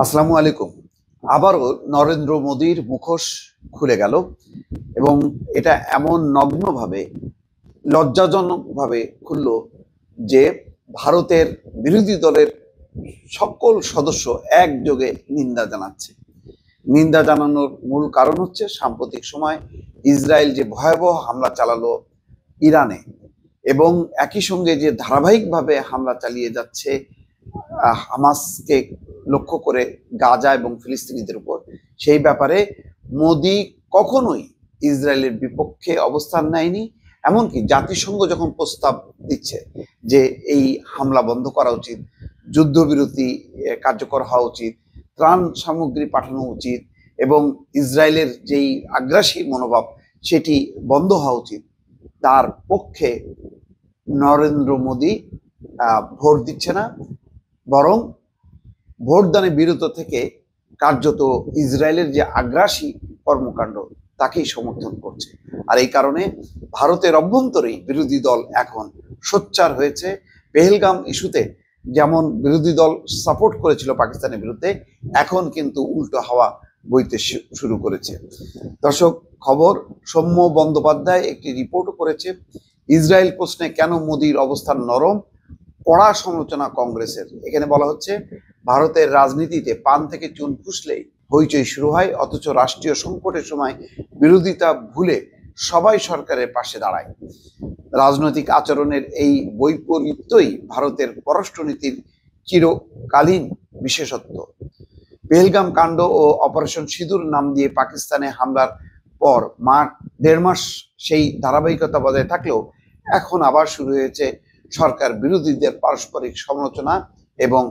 আসসালামু আলাইকুম। আবারও নরেন্দ্র মোদীর মুখোশ খুলে গেল এবং এটা এমন নগ্নভাবে লজ্জাজনকভাবে খুলল যে ভারতের বিরোধী দলের সকল সদস্য একযোগে নিন্দা জানাচ্ছে। নিন্দা জানানোর মূল কারণ হচ্ছে সাম্প্রতিক সময় ইসরায়েল যে ভয়াবহ হামলা চালালো ইরানে এবং একই সঙ্গে যে ধারাবাহিকভাবে হামলা চালিয়ে যাচ্ছে হামাসকে লক্ষ্য করে গাজা এবং ফিলিস্তিনিদের উপর, সেই ব্যাপারে মোদি কখনোই ইসরায়েলের বিপক্ষে অবস্থান নেয়নি। এমনকি জাতিসংঘ যখন প্রস্তাব দিচ্ছে যে এই হামলা বন্ধ করা উচিত, যুদ্ধবিরতি কার্যকর হওয়া উচিত, ত্রাণ সামগ্রী পাঠানো উচিত এবং ইসরায়েলের যেই আগ্রাসী মনোভাব সেটি বন্ধ হওয়া উচিত, তার পক্ষে নরেন্দ্র মোদী ভোট দিচ্ছে না, বরং ভোটদানে বিরত থেকে কার্যত ইসরায়েলের যে আগ্রাসী কর্মকাণ্ড তাকেই সমর্থন করছে। আর এই কারণে ভারতের অভ্যন্তরেই বিরোধী দল এখন সোচ্চার হয়েছে। পেহেলগাম ইস্যুতে যেমন বিরোধী দল সাপোর্ট করেছিল পাকিস্তানের বিরুদ্ধে, এখন কিন্তু উল্টো হাওয়া বইতে শুরু করেছে। দর্শক, খবর, সৌম্য বন্দ্যোপাধ্যায় একটি রিপোর্টও করেছে ইসরায়েল প্রশ্নে কেন মোদির অবস্থান নরম, কড়া সমালোচনা কংগ্রেসের। এখানে বলা হচ্ছে ভারতের রাজনীতিতে পান থেকে চুন ফুসলেই হইচই শুরু হয়, অথচ রাষ্ট্রীয় সংকটের সময় বিরোধিতা ভুলে সবাই সরকারের পাশে দাঁড়ায়। রাজনৈতিক আচরণের এই বৈপরীত্যই ভারতের পররাষ্ট্রনীতির চিরকালীন বিশেষত্ব। পেহেলগাম কাণ্ড ও অপারেশন সিঁদুর নাম দিয়ে পাকিস্তানে হামলার পর দেড় মাস সেই ধারাবাহিকতা বজায় থাকলেও এখন আবার শুরু হয়েছে সরকার বিরোধীদের পারস্পরিক সমালোচনা এবং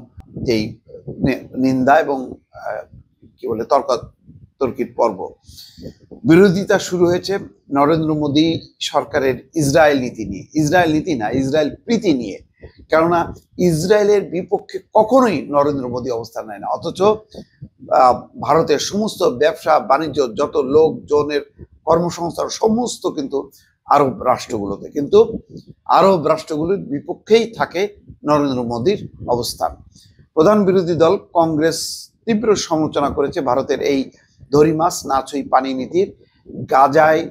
যেই নিন্দা এবং কি বলে তর্কিত পর্ব। বিরোধিতা শুরু হয়েছে নরেন্দ্র মোদী সরকারের ইসরায়েল নীতি নিয়ে, ইসরায়েল নীতি না, ইসরায়েল প্রীতি নিয়ে। কেননা ইসরায়েলের বিপক্ষে কখনোই নরেন্দ্র মোদী অবস্থান নেয় না, অথচ ভারতের সমস্ত ব্যবসা বাণিজ্য, যত লোকজনের কর্মসংস্থান, সমস্ত কিন্তু আরব রাষ্ট্রগুলোতে, কিন্তু আরব রাষ্ট্রগুলির বিপক্ষেই থাকে নরেন্দ্র মোদীর অবস্থান। প্রধান বিরোধী দল কংগ্রেস তীব্র সমালোচনা করেছে ভারতের এই ধরি মাছ না ছুঁই পানি নীতির। গাজায়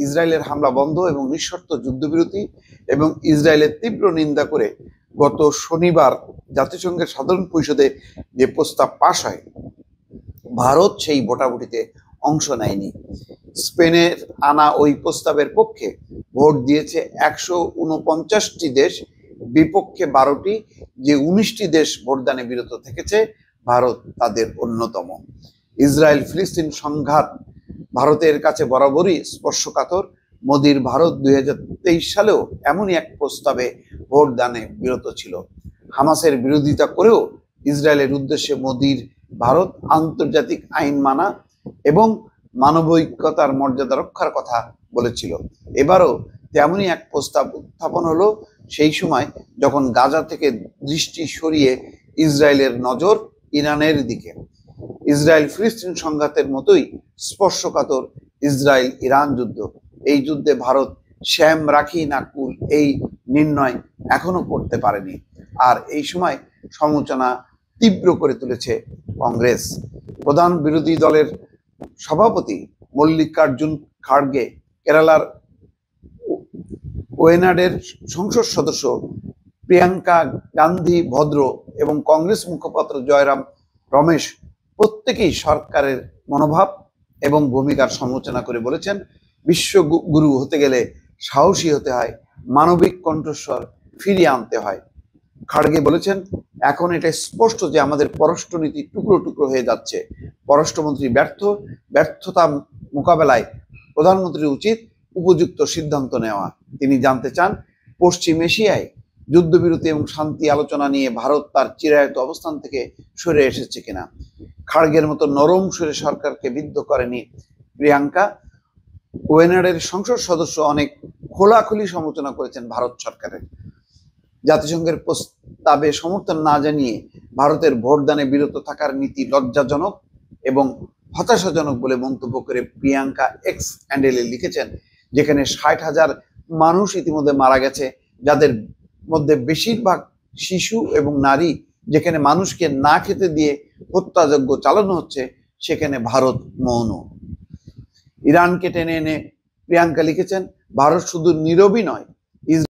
ইসরায়েলের হামলা বন্ধ এবং নিঃশর্ত যুদ্ধবিরতি এবং ইসরায়েলের তীব্র নিন্দা করে গত শনিবার জাতিসংঘের সাধারণ পরিষদে যে প্রস্তাব পাশ হয়, ভারত সেই ভোটাভুটিতে অংশ নেয়নি। স্পেনের আনা ওই প্রস্তাবের পক্ষে ভোট দিয়েছে 149টি দেশ, বিপক্ষে 12টি, যে 19টি দেশ ভোটদানে বিরত থেকেছে, ভারত তাদের অন্যতম। ইসরায়েল ফিলিস্তিন সংঘাত ভারতের কাছে বরাবরই স্পর্শকাতর। মোদির ভারত 2023 সালেও এমনই এক প্রস্তাবে ভোটদানে বিরত ছিল। হামাসের বিরোধিতা করেও ইসরায়েলের উদ্দেশ্যে মোদির ভারত আন্তর্জাতিক আইন মানা এবং মানবিকতার মর্যাদা রক্ষার কথা বলেছিল। এবারও তেমনই এক প্রস্তাব উত্থাপন হলো সেই সময় যখন গাজা থেকে দৃষ্টি সরিয়ে ইসরায়েলের নজর ইরানের দিকে। ইসরায়েল ফিলিস্তিন সংঘাতের মতোই স্পর্শকাতর ইসরায়েল ইরান যুদ্ধ। এই যুদ্ধে ভারত শ্যাম রাখি না কুল এই নির্ণয় এখনো করতে পারেনি। আর এই সময় সমালোচনা তীব্র করে তুলেছে কংগ্রেস। প্রধান বিরোধী দলের সভাপতি মল্লিকার্জুন খাড়গে, কেরালার ওয়েনাডের সংসদ সদস্য প্রিয়াঙ্কা গান্ধী ভদ্র এবং কংগ্রেস মুখপাত্র জয়রাম রমেশ প্রত্যেকেই সরকারের মনোভাব এবং ভূমিকার সমালোচনা করে বলেছেন, বিশ্বগুরু হতে গেলে সাহসী হতে হয়, মানবিক কণ্ঠস্বর ফিরিয়ে আনতে হয়। খাড়গে বলেছেন, এখন এটা স্পষ্ট যে আমাদের পররাষ্ট্রনীতি টুকরো টুকরো হয়ে যাচ্ছে। পররাষ্ট্রমন্ত্রী ব্যর্থতা মোকাবেলায় প্রধানমন্ত্রীর উচিত উপযুক্ত সিদ্ধান্ত নেওয়া। তিনি জানতে চান, পশ্চিম এশিয়ায় যুদ্ধবিরতি এবং শান্তি আলোচনা নিয়ে ভারত তার চিরায়ত অবস্থান থেকে সরে এসেছে কিনা। খাড়গের মতো নরম সুরে সরকারকে বিদ্ধ করেনি প্রিয়াঙ্কা। ওয়েনাডের সংসদ সদস্য অনেক খোলাখুলি সমালোচনা করেছেন ভারত সরকারের। জাতিসংঘের প্রস্তাবে সমর্থন না জানিয়ে ভারতের ভোটদানে বিরত থাকার নীতি লজ্জাজনক এবং হতাশাজনক বলে মন্তব্য করে প্রিয়াঙ্কা এক্স হ্যান্ডেলে লিখেছেন, যেখানে 60,000 মানুষ ইতিমধ্যে মারা গেছে, যাদের মধ্যে বেশিরভাগ শিশু এবং নারী, যেখানে মানুষকে না খেতে দিয়ে হত্যাযজ্ঞ চালানো হচ্ছে সেখানে ভারত মৌন। ইরানকে টেনে এনে প্রিয়াঙ্কা লিখেছেন, ভারত শুধু নীরবই নয়,